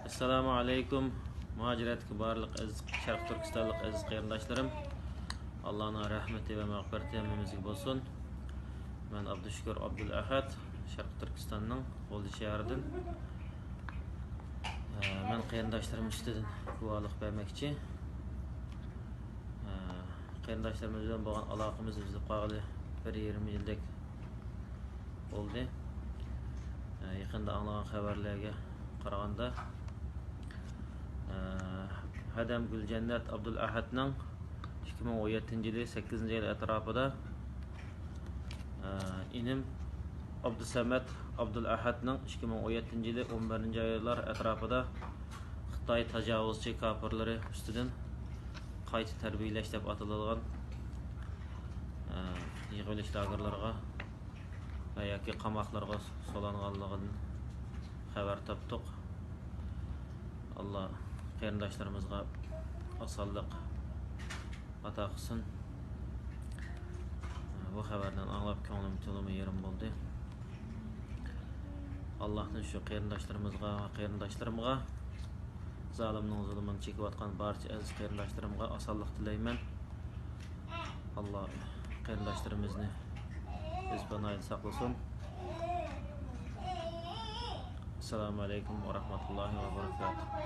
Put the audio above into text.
Assalamu alaykum. Muhaciratga barliq aziz Sharq Turkistonlik aziz qarindoshlarim. Allohning rahmati va mag'firati hammamizga bo'lsin. Men Abdushukur Abdul Ahad, Sharq Turkistonning G'o'ldi shahridan. Men qarindoshlarim ustidan guvohlik bermoqchi. Qarindoslarimiz bilan bo'lgan aloqamiz bizga qoldi 1,5 yillik bo'ldi. Yaqinda anglagan xabarlarga qaraganda Hadam Gulcennat Abdul Ahadning 2017-yili 8-yil atrofida inim Abdusamad Abdul Ahadning 2017-yili 11-oylar atrofida Xitoy tajovuzchi kafirlari ustidan qayta tarbiyalash deb atalgan yig'ilish lagerlariga va yoki qamoqlarga solanganligidan xabar topdik. Allah qarindoshlarimizga osonlik ato qilsin. Bu xabardan anglab ko'nglim to'limi yerim bo'ldi. Allohdan shu qarindoshlarimga zolimning zulmini chekayotgan barcha aziz qarindoshlarimga osonlik tilayman. Allah qarindoshlarimizni o'z panohida saqlasin. Assalomu alaykum va rahmatullohi va barakatuh.